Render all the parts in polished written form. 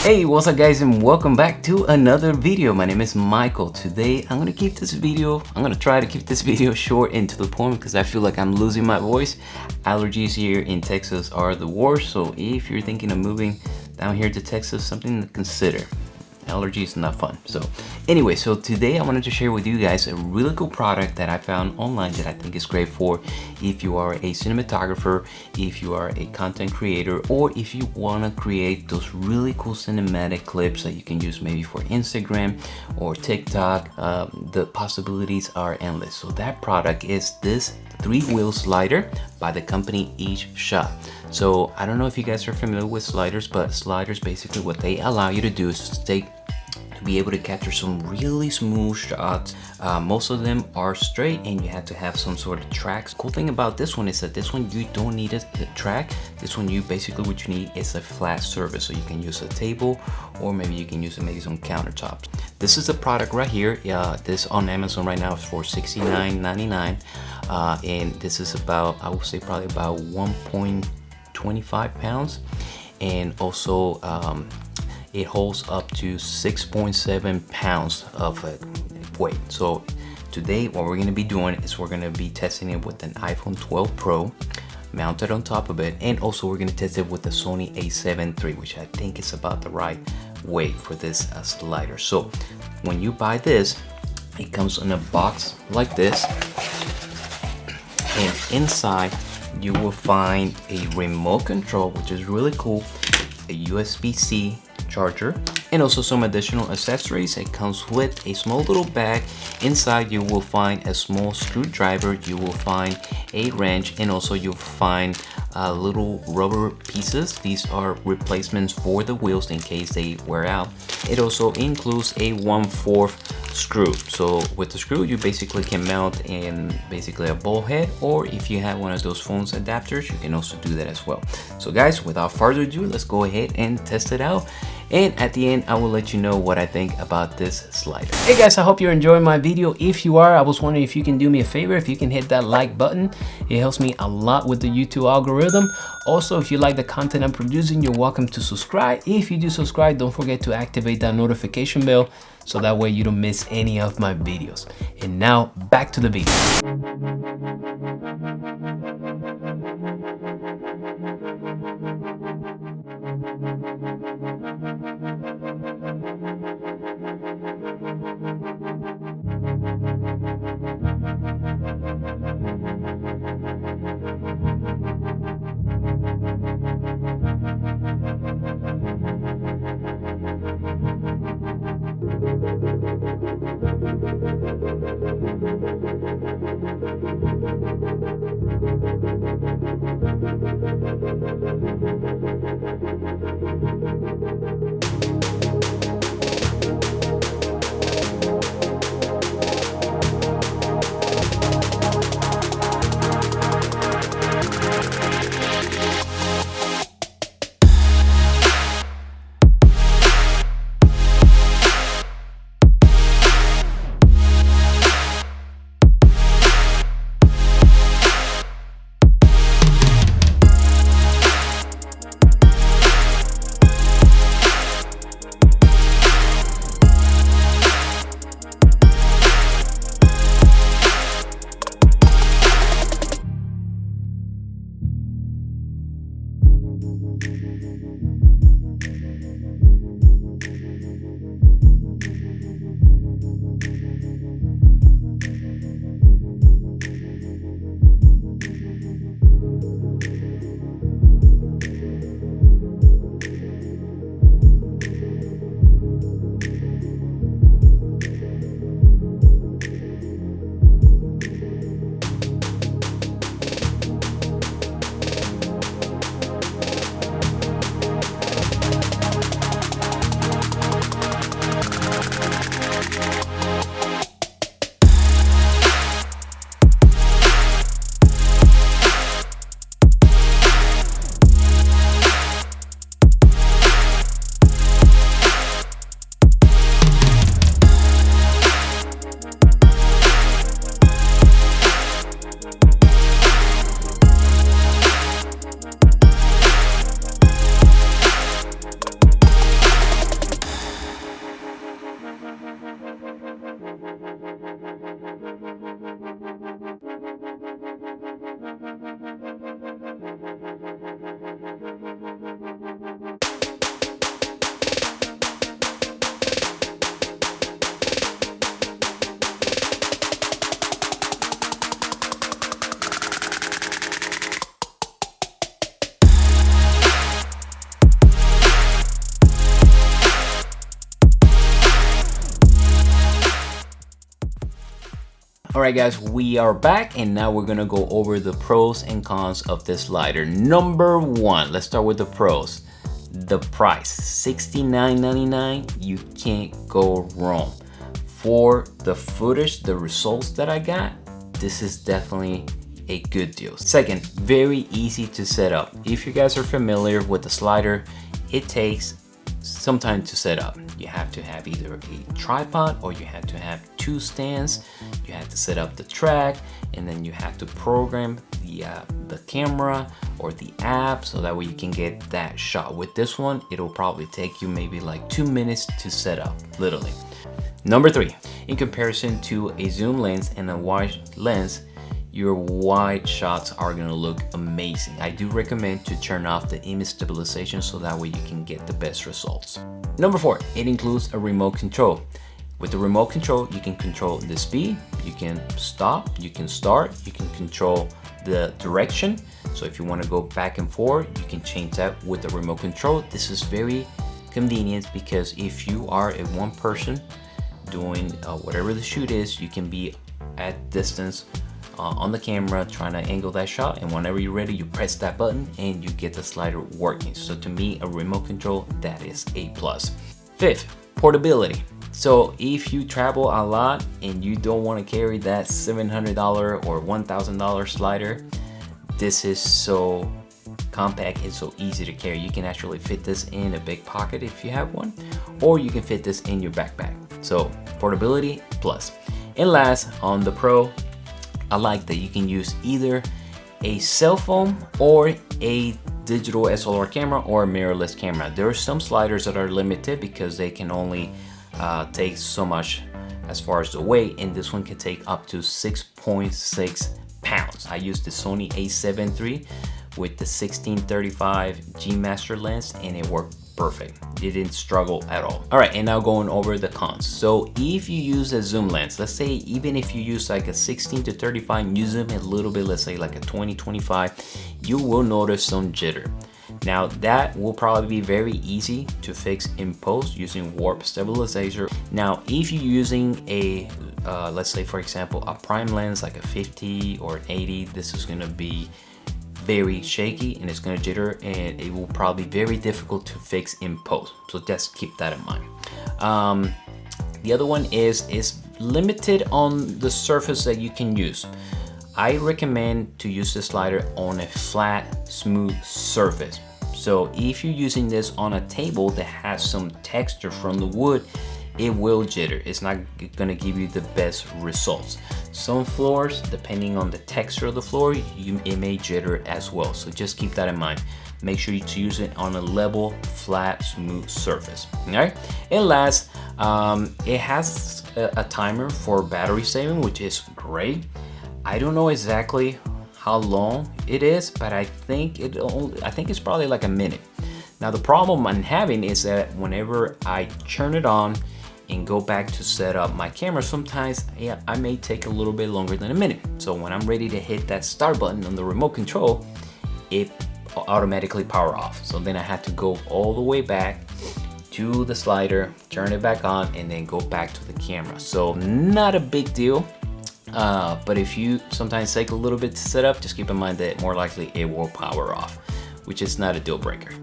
Hey, what's up guys, and welcome back to another video. My name is Michael. Today I'm gonna try to keep this video short and to the point because I feel like I'm losing my voice. Allergies here in Texas are the worst, so if you're thinking of moving down here to Texas, something to consider. Allergies not fun. So anyway, so today I wanted to share with you guys a really cool product that I found online that I think is great for if you are a cinematographer, if you are a content creator, or if you want to create those really cool cinematic clips that you can use maybe for Instagram or TikTok. The possibilities are endless. So that product is this 3-wheel slider by the company Eachshot. So I don't know if you guys are familiar with sliders, but sliders, basically what they allow you to do is to be able to capture some really smooth shots. Most of them are straight and you have to have some sort of tracks. Cool thing about this one is that this one you don't need a track. This one what you need is a flat surface, so you can use a table or maybe you can use maybe some countertops. This is the product right here. This on Amazon right now is for $69.99, and this is about, I would say probably about 1.25 pounds, and also it holds up to 6.7 pounds of weight. So today what we're going to be doing is we're going to be testing it with an iPhone 12 Pro mounted on top of it, and also we're going to test it with the Sony a7 III, which I think is about the right weight for this slider. So when you buy this, it comes in a box like this, and inside you will find a remote control, which is really cool, a USB-C charger, and also some additional accessories. It comes with a small little bag. Inside you will find a small screwdriver, you will find a wrench, and also you'll find little rubber pieces. These are replacements for the wheels in case they wear out. It also includes a 1/4 screw. So with the screw you basically can mount in basically a ball head, or if you have one of those phones adapters, you can also do that as well. So guys, without further ado, let's go ahead and test it out, and at the end I will let you know what I think about this slider. Hey guys, I hope you're enjoying my video. If you are, I was wondering if you can do me a favor, if you can hit that like button. It helps me a lot with the YouTube algorithm. Also, if you like the content I'm producing, you're welcome to subscribe. If you do subscribe, don't forget to activate that notification bell so that way you don't miss any of my videos. And now back to the video. All right guys, we are back and now we're gonna go over the pros and cons of this slider. Number one, let's start with the pros. The price, $69.99, you can't go wrong. For the footage, the results that I got, this is definitely a good deal. Second, very easy to set up. If you guys are familiar with the slider, it takes some time to set up. You have to have either a tripod or you have to have two stands. You have to set up the track and then you have to program the camera or the app so that way you can get that shot. With this one, it'll probably take you maybe like 2 minutes to set up, literally. Number three, in comparison to a zoom lens and a wide lens, your wide shots are gonna look amazing. I do recommend to turn off the image stabilization so that way you can get the best results. Number four, it includes a remote control. With the remote control, you can control the speed, you can stop, you can start, you can control the direction. So if you want to go back and forth, you can change that with the remote control. This is very convenient because if you are a one person doing whatever the shoot is, you can be at distance on the camera trying to angle that shot, and whenever you're ready, you press that button and you get the slider working. So to me, a remote control, that is a plus. Fifth, portability. So if you travel a lot and you don't want to carry that $700 or $1,000 slider, this is so compact and so easy to carry. You can actually fit this in a big pocket if you have one, or you can fit this in your backpack. So portability plus. And last, on the Pro, I like that you can use either a cell phone or a digital SLR camera or a mirrorless camera. There are some sliders that are limited because they can only take so much as far as the weight, and this one can take up to 6.6 pounds. I used the Sony a7 III with the 1635 G Master lens and it worked perfect. It didn't struggle at all. All right, and now going over the cons. So if you use a zoom lens, let's say even if you use like a 16 to 35 and you zoom in a little bit, let's say like a 20-25, you will notice some jitter. Now that will probably be very easy to fix in post using warp stabilizer. Now if you're using a let's say for example a prime lens like a 50 or an 80, this is going to be very shaky and it's going to jitter, and it will probably be very difficult to fix in post. So just keep that in mind. The other one is limited on the surface that you can use. I recommend to use the slider on a flat, smooth surface. So if you're using this on a table that has some texture from the wood, it will jitter. It's not gonna give you the best results. Some floors, depending on the texture of the floor, it may jitter as well. So just keep that in mind. Make sure to use it on a level, flat, smooth surface. All right. And last, it has a timer for battery saving, which is great. I don't know exactly how long it is, but I think it's probably like a minute. Now the problem I'm having is that whenever I turn it on and go back to set up my camera, sometimes I may take a little bit longer than a minute. So when I'm ready to hit that start button on the remote control, it automatically power off. So then I had to go all the way back to the slider, turn it back on, and then go back to the camera. So not a big deal. But if you sometimes take a little bit to set up, just keep in mind that more likely it will power off, which is not a deal breaker.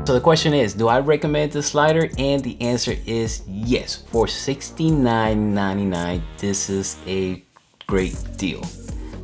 So the question is, do I recommend the slider? And the answer is yes. For $69.99, this is a great deal.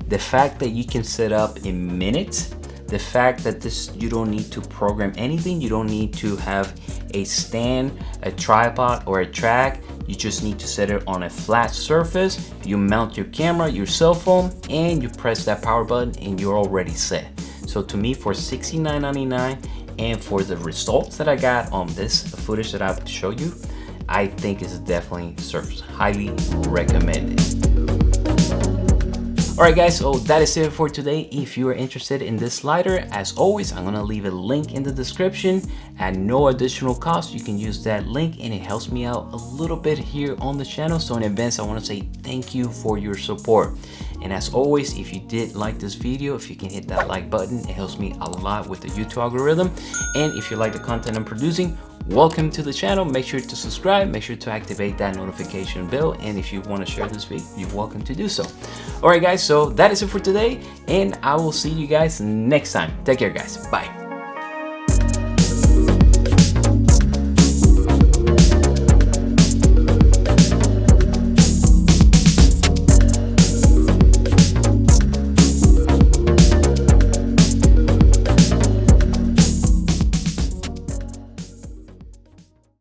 The fact that you can set up in minutes, the fact that you don't need to program anything, you don't need to have a stand, a tripod, or a track. You just need to set it on a flat surface. You mount your camera, your cell phone, and you press that power button and you're already set. So to me, for $69.99 and for the results that I got on this footage that I've showed you, I think it's definitely highly recommended. Alright guys, so that is it for today. If you are interested in this slider, as always, I'm gonna leave a link in the description at no additional cost. You can use that link and it helps me out a little bit here on the channel. So in advance, I wanna say thank you for your support. And as always, if you did like this video, if you can hit that like button, it helps me a lot with the YouTube algorithm. And if you like the content I'm producing, welcome to the channel. Make sure to subscribe, make sure to activate that notification bell, and if you want to share this video, you're welcome to do so. All right guys, so that is it for today, and I will see you guys next time. Take care guys, bye.